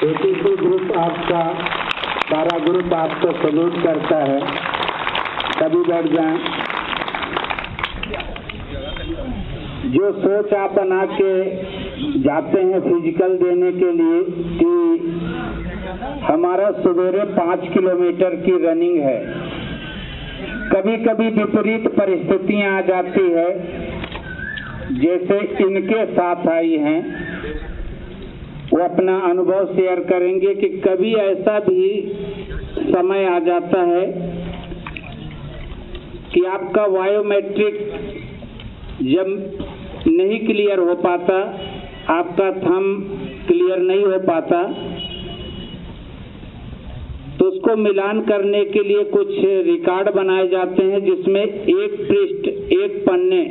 ATC group आपका, सारा group आपको सल्यूट करता है। सभी बैठ जाएं। जो सोच आप बना के जाते हैं फिजिकल देने के लिए कि हमारा सवेरे 5 किलोमीटर की रनिंग है, कभी कभी विपरीत परिस्थितियां आ जाती है, जैसे इनके साथ आई हैं। वो अपना अनुभव शेयर करेंगे कि कभी ऐसा भी समय आ जाता है कि आपका बायोमेट्रिक जब नहीं क्लियर हो पाता, आपका थंब क्लियर नहीं हो पाता, तो उसको मिलान करने के लिए कुछ रिकॉर्ड बनाए जाते हैं, जिसमें एक पृष्ठ, एक पन्ने,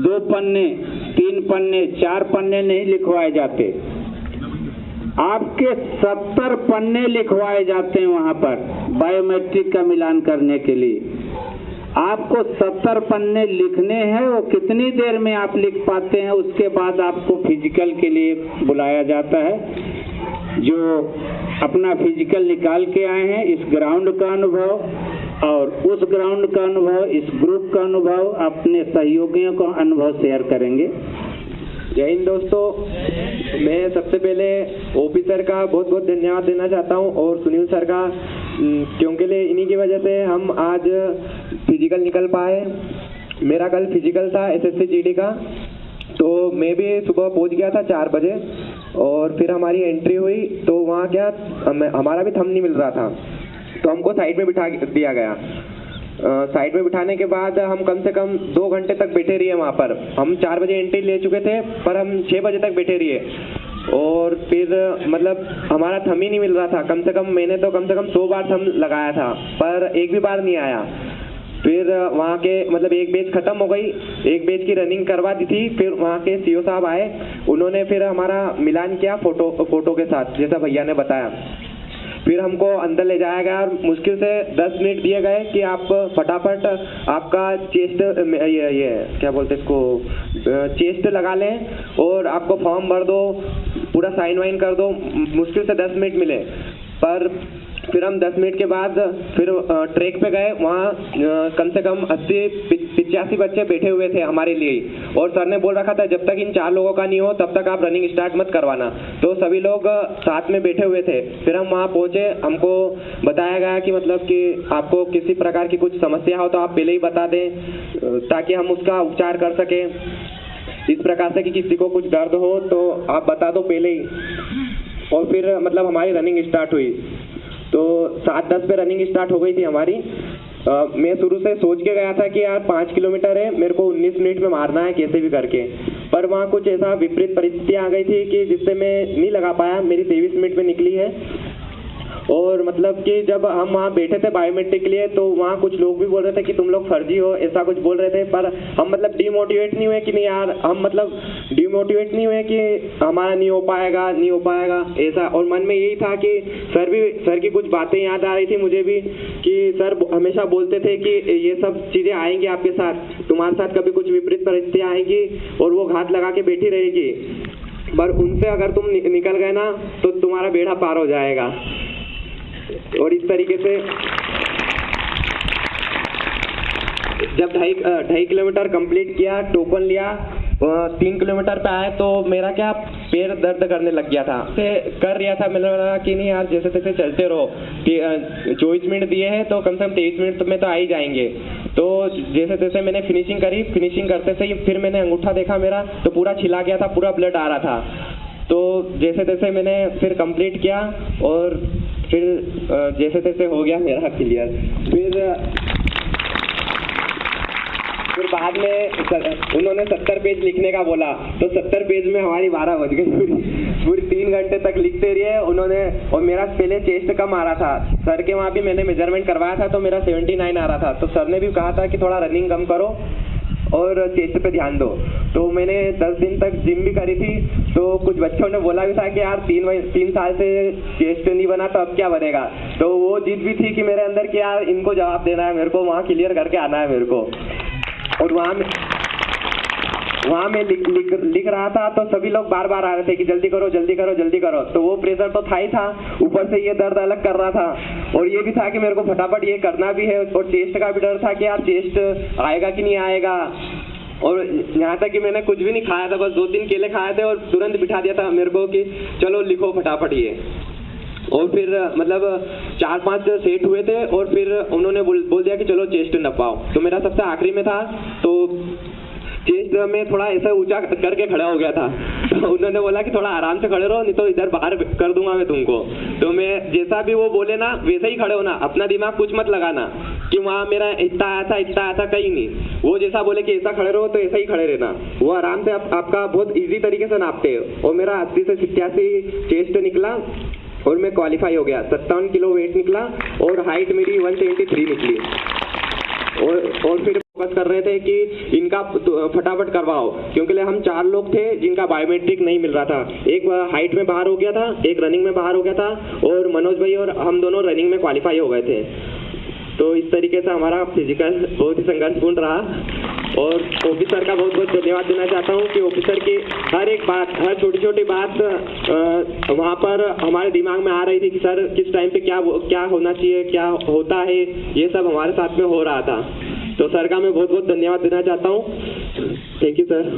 2 पन्ने, 3 पन्ने, 4 पन्ने नहीं लिखवाए जाते, आपके 70 पन्ने लिखवाए जाते हैं वहां पर बायोमेट्रिक का मिलान करने के लिए। आपको 70 पन्ने लिखने हैं, वो कितनी देर में आप लिख पाते हैं, उसके बाद आपको फिजिकल के लिए बुलाया जाता है। जो अपना फिजिकल निकाल के आए हैं, इस ग्राउंड का अनुभव और उस ग्राउंड का अनुभव, इस ग्रुप का अनुभव, अपने सहयोगियों का अनुभव शेयर करेंगे। जय हिंद दोस्तों, मैं सबसे पहले ओपी सर का बहुत बहुत धन्यवाद देना चाहता हूं और सुनील सर का, क्योंकि इन्हीं की वजह से हम आज फिजिकल निकल पाए। मेरा कल फिजिकल था एसएससी जीडी का, तो मैं भी सुबह पहुंच गया था 4 बजे और फिर हमारी एंट्री हुई तो वहाँ क्या हमारा भी थंब नहीं मिल रहा था, तो हमको साइड में बिठा दिया गया। साइड में बिठाने के बाद हम कम से कम 2 घंटे तक बैठे रहिए वहाँ पर। हम 4 बजे एंट्री ले चुके थे, पर हम 6 बजे तक बैठे रहिए और फिर मतलब हमारा थंब ही नहीं मिल रहा था। मैंने तो कम से कम 100 बार थंब लगाया था, पर एक भी बार नहीं आया। फिर वहाँ के मतलब एक बैच खत्म हो गई, एक बैच की रनिंग करवा दी थी, फिर वहाँ के सीओ साहब आए, उन्होंने फिर हमारा मिलान किया फोटो के साथ, जैसा भैया ने बताया। फिर हमको अंदर ले जाया गया और मुश्किल से 10 मिनट दिए गए कि आप फटाफट आपका चेस्ट ये क्या बोलते हैं इसको, चेस्ट लगा लें और आपको फॉर्म भर दो, पूरा साइन वाइन कर दो। मुश्किल से 10 मिनट मिले, पर फिर हम 10 मिनट के बाद फिर ट्रैक पे गए। वहाँ कम से कम 80-85 बच्चे बैठे हुए थे हमारे लिए, और सर ने बोल रखा था जब तक इन 4 लोगों का नहीं हो तब तक आप रनिंग स्टार्ट मत करवाना। तो सभी लोग साथ में बैठे हुए थे। फिर हम वहाँ पहुँचे, हमको बताया गया कि मतलब कि आपको किसी प्रकार की कुछ समस्या हो तो आप पहले ही बता दें ताकि हम उसका उपचार कर सकें। इस प्रकार से कि किसी को कुछ दर्द हो तो आप बता दो पहले ही। और फिर मतलब हमारी रनिंग स्टार्ट हुई, तो 7:10 पे रनिंग स्टार्ट हो गई थी हमारी। मैं शुरू से सोच के गया था कि यार 5 किलोमीटर है, मेरे को 19 मिनट में मारना है कैसे भी करके, पर वहाँ कुछ ऐसा विपरीत परिस्थितियाँ आ गई थी कि जिससे मैं नहीं लगा पाया। मेरी 23 मिनट में निकली है। और मतलब कि जब हम वहाँ बैठे थे बायोमेट्रिक के लिए, तो वहाँ कुछ लोग भी बोल रहे थे कि तुम लोग फर्जी हो, ऐसा कुछ बोल रहे थे, पर हम मतलब डिमोटिवेट नहीं हुए कि नहीं यार, हम मतलब डिमोटिवेट नहीं हुए कि हमारा नहीं हो पाएगा ऐसा। और मन में यही था कि सर की कुछ बातें याद आ रही थी मुझे भी, कि सर हमेशा बोलते थे कि ये सब चीज़ें आएंगी आपके साथ, तुम्हारे साथ कभी कुछ विपरीत परिस्थितियाँ आएंगी और वो घात लगा के बैठी रहेगी, पर उनसे अगर तुम निकल गए ना तो तुम्हारा बेड़ा पार हो जाएगा। और इस तरीके से जब 2.5 किलोमीटर कंप्लीट किया, टोकन लिया, 3 किलोमीटर पे आए तो मेरा क्या पैर दर्द करने लग गया था। कर रहा था, मैंने लगा कि नहीं यार जैसे तैसे चलते रहो, कि 24 मिनट दिए हैं तो कम से कम 23 मिनट में तो आ ही जाएंगे। तो जैसे तैसे मैंने फिनिशिंग करी। फिनिशिंग करते से ही फिर मैंने अंगूठा देखा मेरा, तो पूरा छिला गया था, पूरा ब्लड आ रहा था। तो जैसे तैसे मैंने फिर कंप्लीट किया और फिर जैसे तैसे हो गया मेरा क्लियर। फिर बाद में उन्होंने 70 पेज लिखने का बोला, तो 70 पेज में हमारी 12 बज गई। पूरी 3 घंटे तक लिखते रहे उन्होंने। और मेरा पहले चेस्ट कम आ रहा था, सर के वहाँ भी मैंने मेजरमेंट करवाया था तो मेरा 79 आ रहा था। तो सर ने भी कहा था कि थोड़ा रनिंग कम करो और चेस्ट पे ध्यान दो। तो मैंने 10 दिन तक जिम भी करी थी। तो कुछ बच्चों ने बोला भी था कि यार 3 साल से चेस्ट नहीं बना तो अब क्या बनेगा। तो वो जिद भी थी कि मेरे अंदर कि यार इनको जवाब देना है, मेरे को वहाँ क्लियर करके आना है मेरे को। और वहाँ मैं लिख रहा था तो सभी लोग बार बार आ रहे थे कि जल्दी करो जल्दी करो जल्दी करो। तो वो प्रेशर तो था ही था, ऊपर से ये दर्द अलग कर रहा था और ये भी था कि मेरे को फटाफट ये करना भी है और चेस्ट का भी डर था कि यार चेस्ट आएगा कि नहीं आएगा। और यहाँ तक कि मैंने कुछ भी नहीं खाया था, बस 2-3 केले खाए थे और तुरंत बिठा दिया था मेरे को कि चलो लिखो फटाफट ये। और फिर मतलब 4-5 सेट हुए थे और फिर उन्होंने बोल दिया कि चलो चेस्ट नपाओ। तो मेरा सबसे आखिरी में था तो चेस्ट में थोड़ा ऐसा ऊंचा करके खड़ा हो गया था। तो उन्होंने बोला कि थोड़ा आराम से खड़े रहो, नहीं तो इधर बाहर कर दूंगा मैं तुमको। तो मैं जैसा भी वो बोले ना वैसे ही खड़े होना, अपना दिमाग कुछ मत लगाना कि वहाँ मेरा इतना आया था कहीं नहीं। वो जैसा बोले कि ऐसा खड़े रहो तो ऐसा ही खड़े रहना। वो आराम से आपका बहुत ईजी तरीके से नापते हैं। और मेरा 80 से 87 चेस्ट निकला और मैं क्वालिफाई हो गया। 57 किलो वेट निकला और हाइट मेरी 173 निकली। और फिर फोकस कर रहे थे कि इनका फटाफट करवाओ, क्योंकि हम 4 लोग थे जिनका बायोमेट्रिक नहीं मिल रहा था। एक हाइट में बाहर हो गया था, एक रनिंग में बाहर हो गया था और मनोज भाई और हम दोनों रनिंग में क्वालिफाई हो गए थे। तो इस तरीके से हमारा फिजिकल बहुत ही संघर्षपूर्ण रहा। और ऑफिसर का बहुत बहुत धन्यवाद देना चाहता हूँ कि ऑफिसर की हर एक बात, हर छोटी छोटी बात वहाँ पर हमारे दिमाग में आ रही थी कि सर किस टाइम पे क्या होना चाहिए, क्या होता है, ये सब हमारे साथ में हो रहा था। तो सर का मैं बहुत बहुत धन्यवाद देना चाहता हूँ। Thank you sir.